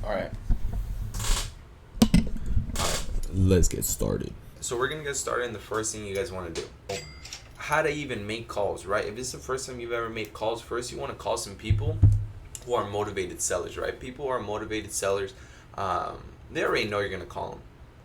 All right. Let's get started. So we're gonna get started. And the first thing you guys want to do, how to even make calls, right? If it's the first time you've ever made calls, first you want to call some people who are motivated sellers, right? People who are motivated sellers, they already know you're gonna call them.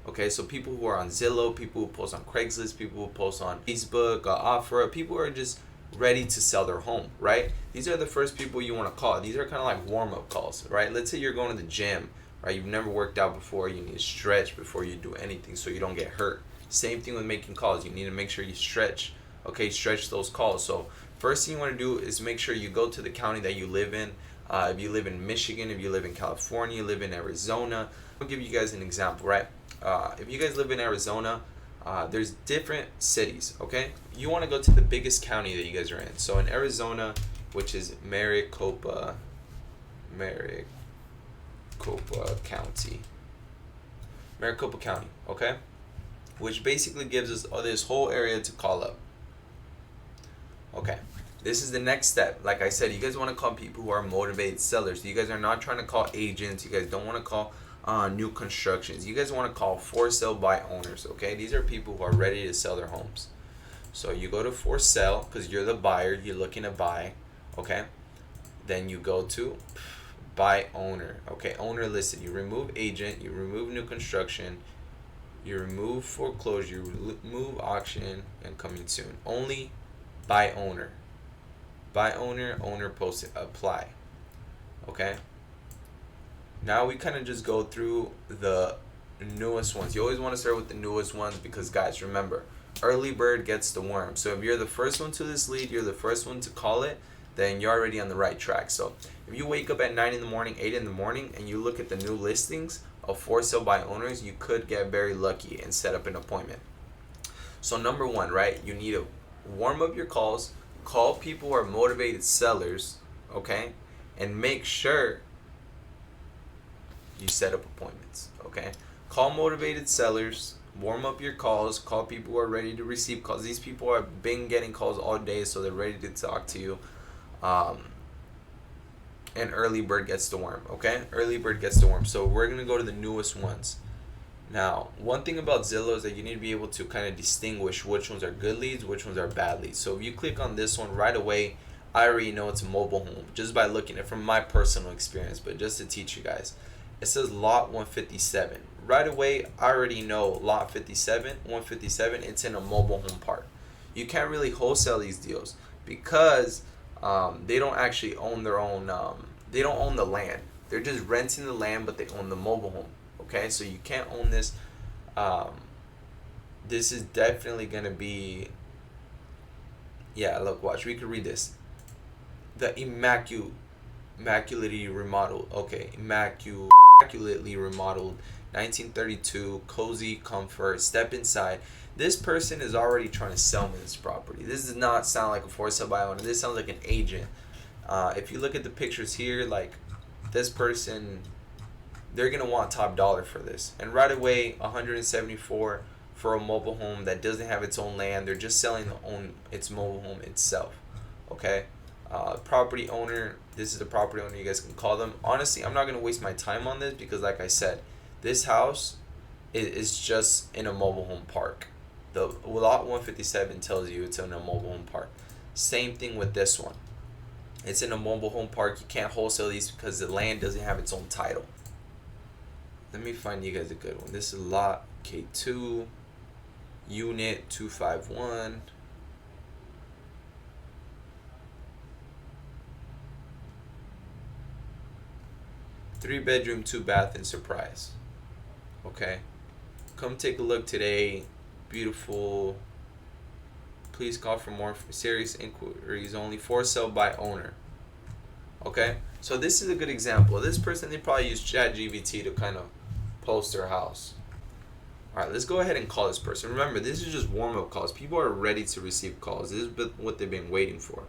Okay, so people who are on Zillow, people who post on Craigslist, people who post on Facebook, Offer, people who are just ready to sell their home, right? These are the first people you want to call. These are kind of like warm-up calls, right? Let's say you're going to the gym, right? You've never worked out before. You need to stretch before you do anything so you don't get hurt. Same thing with making calls. You need to make sure you stretch. Okay, stretch those calls. So first thing you want to do is make sure you go to the county that you live in. If you live in Michigan, if you live in California, you live in Arizona. I'll give you guys an example, right? If you guys live in Arizona, there's different cities, okay? You want to go to the biggest county that you guys are in. So in Arizona, which is Maricopa County. Maricopa County, okay? Which basically gives us this whole area to call up. Okay, this is the next step. Like I said, you guys want to call people who are motivated sellers. You guys are not trying to call agents. You guys don't want to call new constructions. You guys want to call for sale by owners, okay? These are people who are ready to sell their homes. So you go to for sale because you're the buyer. You're looking to buy, okay? Then you go to by owner, okay? Owner listed. You remove agent. You remove new construction. You remove foreclosure. You remove auction and coming soon. Only by owner. By owner, owner posted, apply. Okay? Now we kind of just go through the newest ones. You always want to start with the newest ones because, guys, remember, early bird gets the worm. So if you're the first one to this lead, you're the first one to call it, then you're already on the right track. So if you wake up at 9 in the morning, 8 in the morning, and you look at the new listings of for sale by owners, you could get very lucky and set up an appointment. So number one, right, you need to warm up your calls, call people who are motivated sellers, okay, and make sure you set up appointments, okay? Call motivated sellers, warm up your calls, call people who are ready to receive calls. These people have been getting calls all day, so they're ready to talk to you. And early bird gets the worm, okay? Early bird gets the worm. So we're going to go to the newest ones. Now, one thing about Zillow is that you need to be able to kind of distinguish which ones are good leads, which ones are bad leads. So if you click on this one right away, I already know it's a mobile home just by looking at it from my personal experience, but just to teach you guys. It says lot 157. Right away, I already know lot 157, it's in a mobile home park. You can't really wholesale these deals because they don't actually own their own, they don't own the land. They're just renting the land, but they own the mobile home. Okay, so you can't own this. This is definitely going to be, yeah, look, watch. We could read this. The immaculately remodeled, okay, immaculately remodeled 1932 cozy comfort, step inside. This person is already trying to sell me this property. This does not sound like a for sale by owner. This sounds like an agent. If you look at the pictures here, like this person, they're gonna want top dollar for this. And right away, 174 for a mobile home that doesn't have its own land. They're just selling its mobile home itself. Okay. Property owner, this is the property owner, you guys can call them. Honestly, I'm not going to waste my time on this because like I said, this house is just in a mobile home park. The lot 157 tells you it's in a mobile home park. Same thing with this one. It's in a mobile home park. You can't wholesale these because the land doesn't have its own title. Let me find you guys a good one. This is lot K2, unit 251. 3-bedroom, 2-bath, and surprise. Okay, come take a look today. Beautiful. Please call for more serious inquiries only. For sale by owner. Okay, so this is a good example. This person, they probably use ChatGPT to kind of post their house. All right, let's go ahead and call this person. Remember, this is just warm-up calls. People are ready to receive calls. This is what they've been waiting for.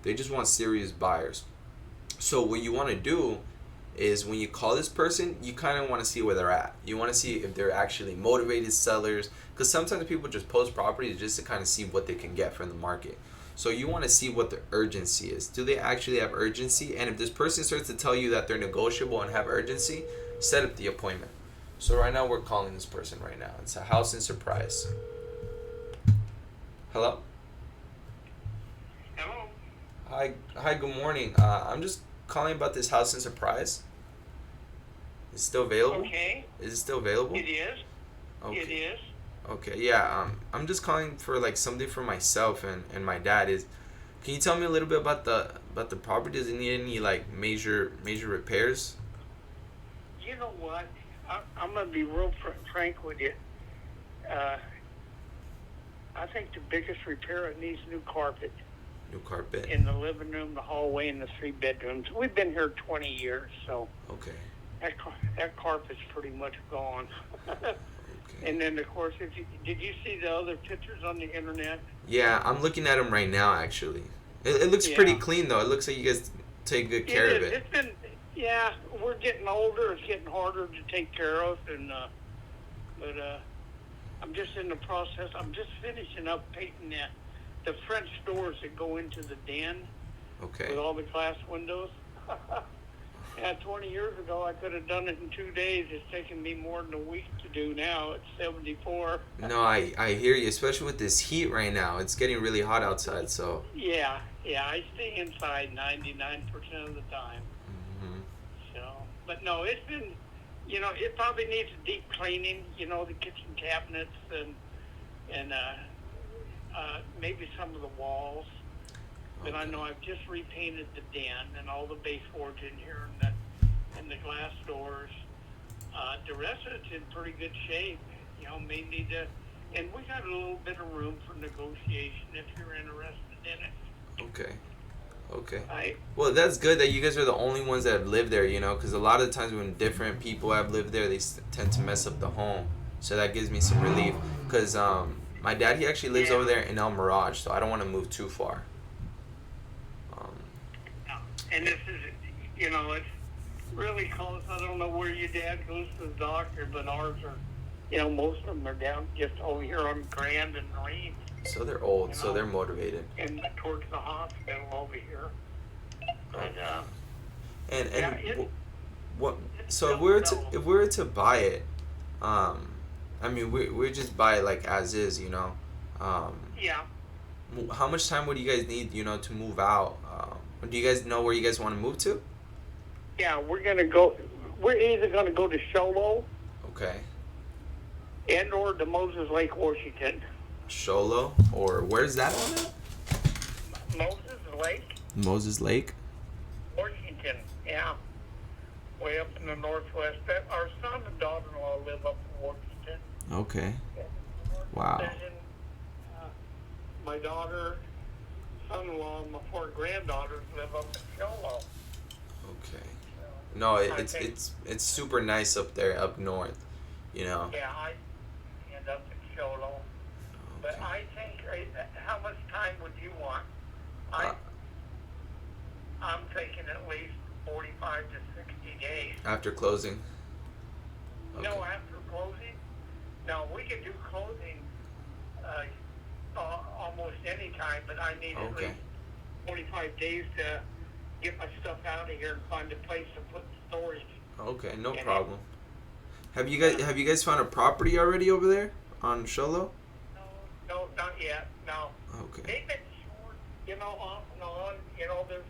They just want serious buyers. So what you want to do is when you call this person, you kind of want to see where they're at. You want to see if they're actually motivated sellers, because sometimes people just post properties just to kind of see what they can get from the market. So you want to see what the urgency is. Do they actually have urgency? And if this person starts to tell you that they're negotiable and have urgency, set up the appointment. So right now we're calling this person right now. It's a house in Surprise. Hello? Hello. Hi, good morning. I'm just calling about this house in Surprise. Is it still available? Okay. Is it still available? It is. Okay. It is. Okay, yeah. I'm just calling for like something for myself and my dad. Can you tell me a little bit about the property? Does it need any like major repairs? You know what? I'm gonna be real frank with you. I think the biggest repair, it needs new carpet New carpet. in the living room, the hallway, and the 3 bedrooms. We've been here 20 years, so Okay. that carpet's pretty much gone. Okay. And then, of course, did you see the other pictures on the internet? Yeah, I'm looking at them right now. Actually, it looks Yeah. pretty clean though. It looks like you guys take good care of it. It's been, yeah, we're getting older. It's getting harder to take care of, but I'm just in the process. I'm just finishing up painting the French doors that go into the den Okay. with all the glass windows. Yeah, 20 years ago I could have done it in 2 days. It's taken me more than a week to do now. It's 74. No, I hear you, especially with this heat right now. It's getting really hot outside, so. Yeah, I stay inside 99% of the time. Hmm. So, but no, it's been, it probably needs a deep cleaning. The kitchen cabinets and maybe some of the walls. But I know I've just repainted the den and all the baseboards in here and the glass doors. The rest of it's in pretty good shape. May need to, and we got a little bit of room for negotiation if you're interested in it. Okay. Well, that's good that you guys are the only ones that have lived there, because a lot of the times when different people have lived there, they tend to mess up the home. So that gives me some relief, because my dad, he actually lives over there in El Mirage, so I don't want to move too far. And this is, it's really close. I don't know where your dad goes to the doctor, but ours are, most of them are down just over here on Grand and Marine. So they're old, so they're motivated. And towards the hospital over here. And yeah, what? it's So still if we were to buy it, I mean we just buy it like as is, yeah. How much time would you guys need, to move out? Do you guys know where you guys want to move to? Yeah, we're either gonna go to Sholo Okay. and or to Moses Lake, Washington. Sholo, or where's that on it? Moses Lake, Moses Lake. Washington, yeah. Way up in the northwest. Our son and daughter-in-law live up in Washington. Okay. Wow. And my daughter, son-in-law, and my 4 granddaughters live up in Sholo. Okay. No, it's super nice up there, up north. Yeah, I end up in Sholo. But Okay. I think, how much time would you want? Uh, I'm thinking at least 45 to 60 days. After closing. No, Okay. after closing? No, we could do closing almost any time, but I need at Okay. least 45 days to get my stuff out of here and find a place to put the storage. Okay, no Yeah. problem. Have you guys found a property already over there on Sholo? No, not yet, no. Okay. They've been short, off and on. There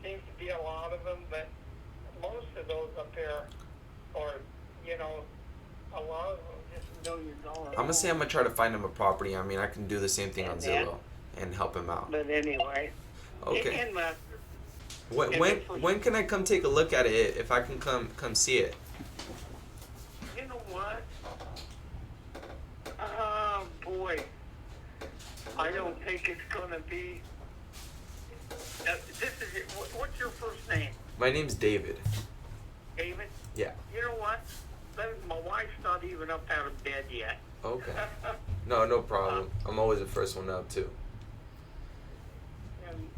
seems to be a lot of them, but most of those up there are, a lot of them just $1 million. I'm gonna say I'm gonna try to find him a property. I mean, I can do the same thing on Yeah. Zillow and help him out. But anyway. Okay. And When can I come take a look at it if I can come see it? you know what? Oh, boy. I don't think it's going to be... this is it. What's your first name? My name's David. David? Yeah. You know what? My wife's not even up out of bed yet. Okay. No problem. I'm always the first one up too. And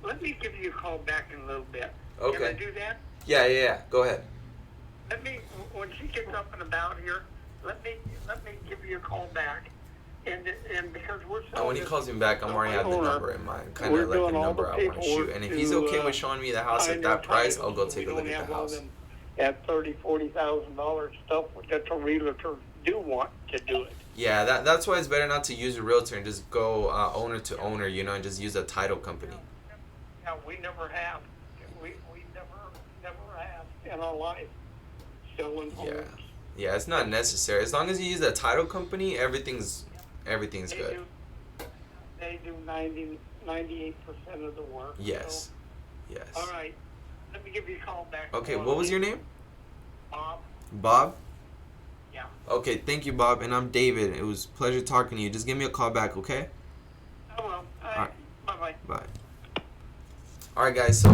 let me give you a call back in a little bit. Okay. Can I do that? Yeah. Go ahead. When she gets up and about here, let me give you a call back, and because we're And selling when he this calls me back, I'm to already my have the owner, number in mind, kind we're of like doing a all the number I want to shoot. paperwork And if he's to, okay with showing me the house sign at their that price, title, I'll go so take we a look don't at have the all house. them at $30,000-$40,000 stuff that the realtor do want to do it. Yeah, that's why it's better not to use a realtor and just go owner to owner, you know, and just use a title company. Yeah, we never have. We never have in our life selling homes. Yeah. Yeah, it's not necessary. As long as you use a title company, everything's They good. do. They do 98% of the work. Yes. So, Yes. all right. Let me give you a call back. Okay, what was your name? Bob. Bob? Yeah. Okay, thank you, Bob. And I'm David. It was a pleasure talking to you. Just give me a call back, okay? I will. All right. Bye-bye. Bye. Alright, guys, so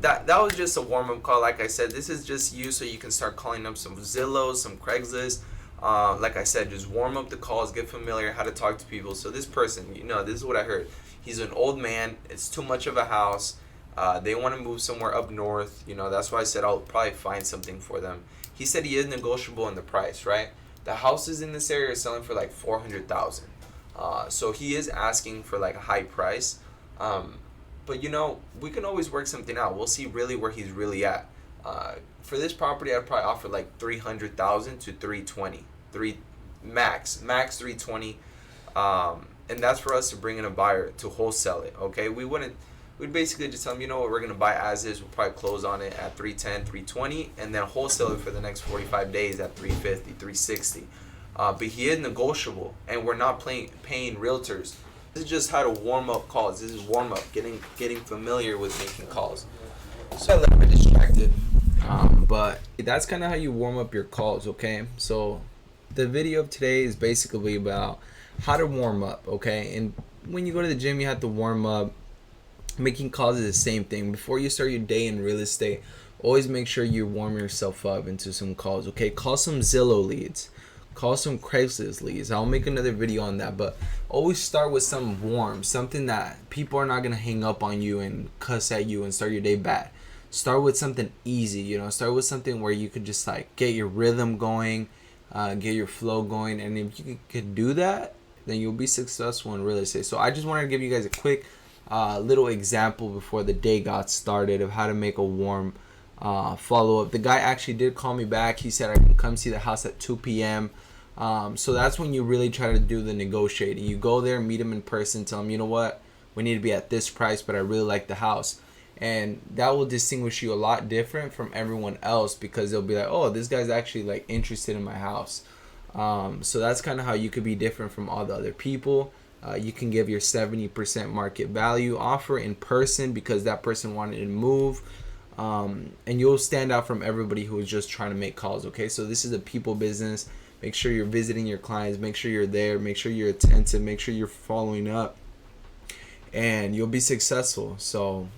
that was just a warm-up call. Like I said, this is just you so you can start calling up some Zillow, some Craigslist. Like I said, just warm up the calls, get familiar how to talk to people. So this person, you know, this is what I heard. He's an old man. It's too much of a house. They want to move somewhere up north. You know, that's why I said I'll probably find something for them. He said he is negotiable in the price, right? The houses in this area are selling for like $400,000. So he is asking for like a high price. But you know, we can always work something out. We'll see really where he's really at. For this property, I'd probably offer like $300,000 to $320,000, max 320, and that's for us to bring in a buyer to wholesale it. Okay, we'd basically just tell them, you know what, we're gonna buy as is. We'll probably close on it at 310, 320, and then wholesale it for the next 45 days at 350, 360. But he is negotiable, and we're not paying realtors. This is just how to warm up calls. This is warm up, getting familiar with making calls. So I left me distracted. But that's kind of how you warm up your calls, okay? So the video of today is basically about how to warm up, okay? And when you go to the gym, you have to warm up. Making calls is the same thing. Before you start your day in real estate, always make sure you warm yourself up into some calls, okay? Call some Zillow leads. Call some Craigslist leads. I'll make another video on that, but always start with something warm, something that people are not going to hang up on you and cuss at you and start your day bad. Start with something easy, you know. Start with something where you could just like get your rhythm going, get your flow going, and if you could do that, then you'll be successful in real estate. So I just wanted to give you guys a quick little example before the day got started of how to make a warm follow-up. The guy actually did call me back. He said I can come see the house at 2 p.m. So that's when you really try to do the negotiating. You go there, meet him in person, tell him, you know what, we need to be at this price, but I really like the house. And that will distinguish you a lot different from everyone else, because they'll be like, oh, this guy's actually like interested in my house. So that's kind of how you could be different from all the other people. You can give your 70% market value offer in person because that person wanted to move. And you'll stand out from everybody who is just trying to make calls, okay? So this is a people business. Make sure you're visiting your clients. Make sure you're there. Make sure you're attentive. Make sure you're following up. And you'll be successful. So